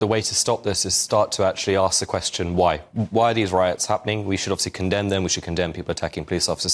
The way to stop this is start to actually ask the question, why? Why are these riots happening? We should obviously condemn them. We should condemn people attacking police officers,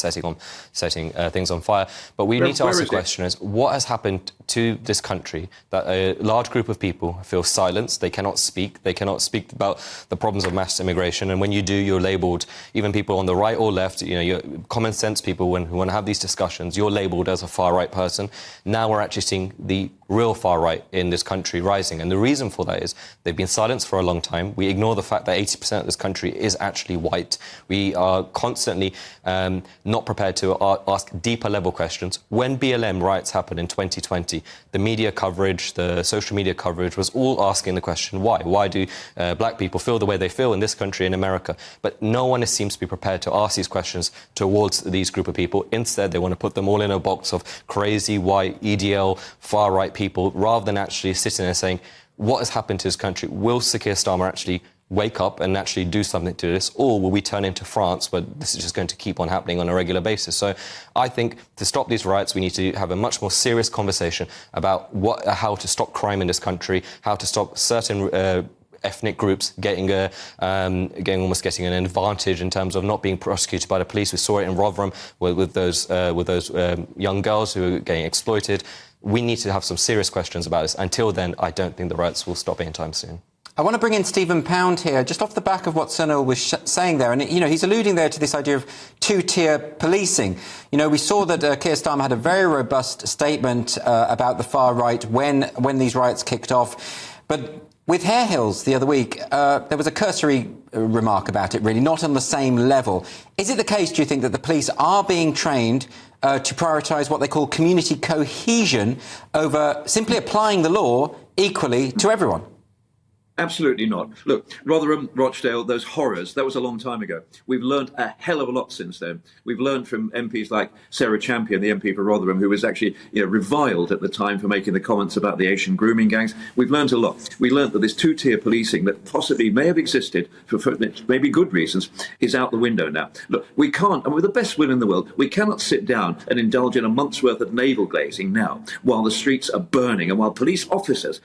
setting things on fire. But we need to ask the question is, what has happened to this country that a large group of people feel silenced? They cannot speak. They cannot speak about the problems of mass immigration. And when you do, you're labelled, even people on the right or left, you know, you're common sense people who want to have these discussions, you're labelled as a far-right person. Now we're actually seeing the real far-right in this country rising. And the reason for that is they've been silenced for a long time. We ignore the fact that 80% of this country is actually white. We are constantly not prepared to ask deeper level questions. When BLM riots happened in 2020, the media coverage, the social media coverage was all asking the question, why? Why do black people feel the way they feel in this country, in America? But no one seems to be prepared to ask these questions towards these group of people. Instead, they want to put them all in a box of crazy, white, EDL, far-right people, rather than actually sitting there saying, what has happened to this country? Will Sir Keir Starmer actually wake up and actually do something to this, or will we turn into France, where this is just going to keep on happening on a regular basis? So I think to stop these riots, we need to have a much more serious conversation about how to stop crime in this country, how to stop certain ethnic groups getting an advantage in terms of not being prosecuted by the police. We saw it in Rotherham with those young girls who are getting exploited. We need to have some serious questions about this. Until then, I don't think the riots will stop anytime soon. I want to bring in Stephen Pound here, just off the back of what Sunil was saying there. And, you know, he's alluding there to this idea of two-tier policing. You know, we saw that Keir Starmer had a very robust statement about the far right when these riots kicked off. But with Hare Hills the other week, there was a cursory remark about it, really, not on the same level. Is it the case, do you think, that the police are being trained to prioritise what they call community cohesion over simply applying the law equally to everyone? Absolutely not. Look, Rotherham, Rochdale, those horrors, that was a long time ago. We've learned a hell of a lot since then. We've learned from MPs like Sarah Champion, the MP for Rotherham, who was actually reviled at the time for making the comments about the Asian grooming gangs. We've learned a lot. We learned that this two-tier policing that possibly may have existed for maybe good reasons is out the window now. Look, we can't, and with the best will in the world, we cannot sit down and indulge in a month's worth of navel glazing now while the streets are burning and while police officers,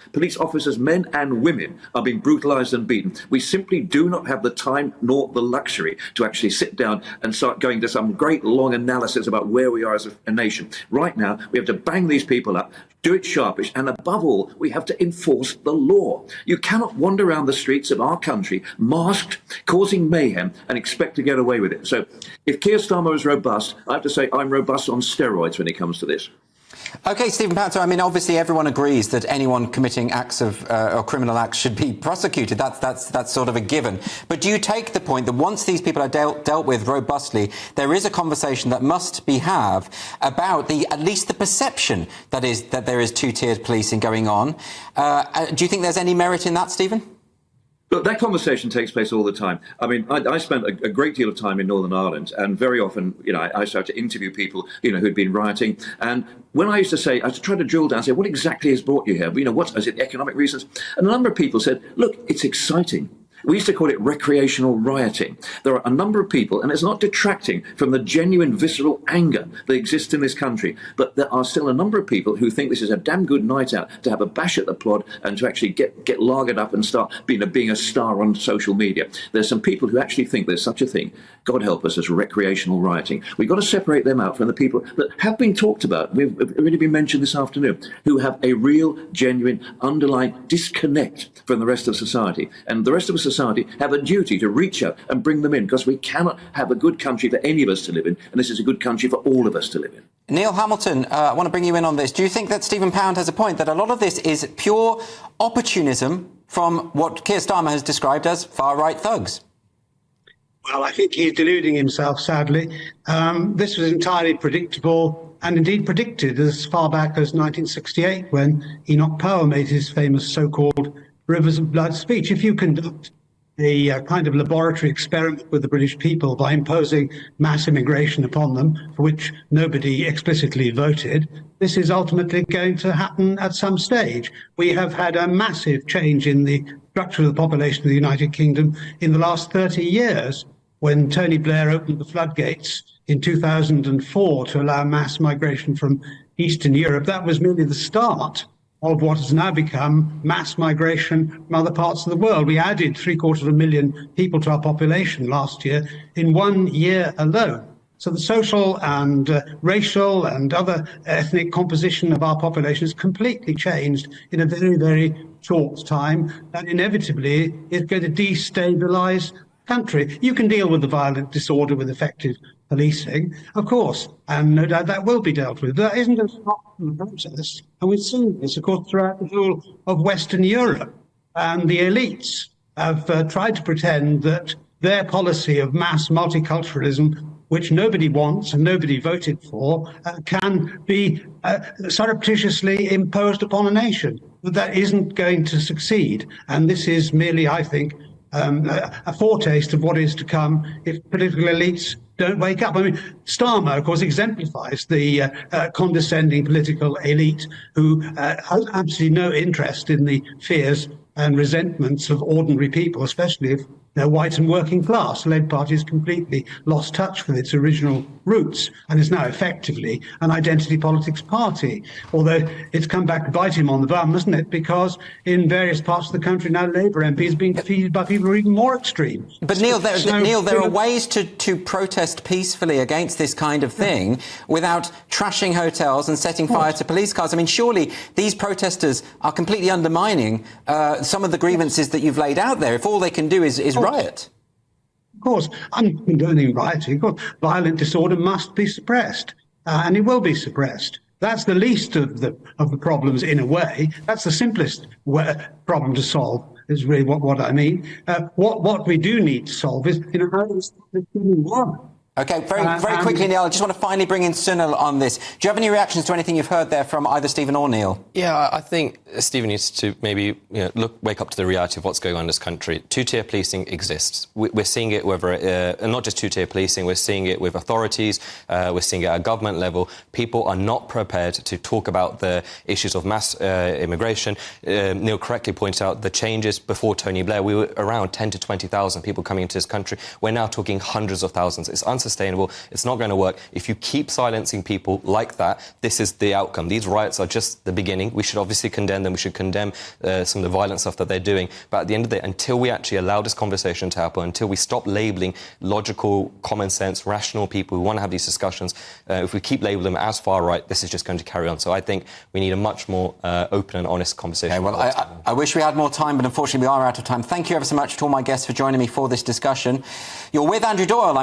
men and women, are being brutalised and beaten. We simply do not have the time nor the luxury to actually sit down and start going to some great long analysis about where we are as a nation. Right now, we have to bang these people up, do it sharpish, and above all, we have to enforce the law. You cannot wander around the streets of our country masked, causing mayhem, and expect to get away with it. So if Keir Starmer is robust, I have to say I'm robust on steroids when it comes to this. OK, Stephen Pound, I mean, obviously everyone agrees that anyone committing acts of or criminal acts should be prosecuted. That's sort of a given. But do you take the point that once these people are dealt with robustly, there is a conversation that must be had about at least the perception that there is two-tiered policing going on? Do you think there's any merit in that, Stephen? Look, that conversation takes place all the time. I mean, I spent a great deal of time in Northern Ireland, and very often, I started to interview people, who'd been rioting. And when I used to try to drill down, say, what exactly has brought you here? What is it, economic reasons? And a number of people said, look, it's exciting. We used to call it recreational rioting. There are a number of people, and it's not detracting from the genuine visceral anger that exists in this country, but there are still a number of people who think this is a damn good night out to have a bash at the plod and to actually get lagered up and start being a star on social media. There's some people who actually think there's such a thing, God help us, as recreational rioting. We've got to separate them out from the people that have been talked about, we've already been mentioned this afternoon, who have a real, genuine, underlying disconnect from the rest of society. And the rest of society have a duty to reach out and bring them in, because we cannot have a good country for any of us to live in, and this is a good country for all of us to live in. Neil Hamilton, I want to bring you in on this. Do you think that Stephen Pound has a point, that a lot of this is pure opportunism from what Keir Starmer has described as far-right thugs? Well, I think he's deluding himself, sadly. This was entirely predictable and indeed predicted as far back as 1968, when Enoch Powell made his famous so-called Rivers of Blood speech. If you conduct a kind of laboratory experiment with the British people by imposing mass immigration upon them, for which nobody explicitly voted, this is ultimately going to happen at some stage. We have had a massive change in the structure of the population of the United Kingdom in the last 30 years. When Tony Blair opened the floodgates in 2004 to allow mass migration from Eastern Europe, that was merely the start of what has now become mass migration from other parts of the world. We added 750,000 people to our population last year in 1 year alone. So the social and racial and other ethnic composition of our population has completely changed in a very, very short time. That inevitably is going to destabilise the country. You can deal with the violent disorder with effective policing, of course, and no doubt that will be dealt with. But that isn't a stop in the process. And we've seen this, of course, throughout the whole of Western Europe. And the elites have tried to pretend that their policy of mass multiculturalism, which nobody wants and nobody voted for, can be surreptitiously imposed upon a nation. But that isn't going to succeed. And this is merely, I think, a foretaste of what is to come if political elites don't wake up. I mean, Starmer, of course, exemplifies the condescending political elite who has absolutely no interest in the fears and resentments of ordinary people, especially if they're white and working class. The Labour Party has completely lost touch with its original roots and is now effectively an identity politics party. Although it's come back to bite him on the bum, hasn't it? Because in various parts of the country now, Labour MPs are being defeated by people who are even more extreme. But Neil, there are ways to protest peacefully against this kind of thing without trashing hotels and setting fire to police cars. I mean, surely these protesters are completely undermining some of the grievances that you've laid out there. If all they can do is riot. Of course, I'm not condoning rioting. Of course, violent disorder must be suppressed, and it will be suppressed. That's the least of the problems, in a way. That's the simplest problem to solve. Is really what I mean. What we do need to solve is, how do we stop this getting worse? Okay, very quickly, Neil, I just want to finally bring in Sunil on this. Do you have any reactions to anything you've heard there from either Stephen or Neil? Yeah, I think Stephen needs to maybe wake up to the reality of what's going on in this country. Two-tier policing exists. We're seeing it and not just two-tier policing, we're seeing it with authorities, we're seeing it at government level. People are not prepared to talk about the issues of mass immigration. Neil correctly pointed out the changes before Tony Blair. We were around 10 to 20,000 people coming into this country. We're now talking hundreds of thousands. It's unsustainable. It's not going to work. If you keep silencing people like that, this is the outcome. These riots are just the beginning. We should obviously condemn them. We should condemn some of the violent stuff that they're doing. But at the end of the day, until we actually allow this conversation to happen, until we stop labelling logical, common sense, rational people who want to have these discussions, if we keep labeling them as far right, this is just going to carry on. So I think we need a much more open and honest conversation. Okay, well, I wish we had more time, but unfortunately we are out of time. Thank you ever so much to all my guests for joining me for this discussion. You're with Andrew Doyle.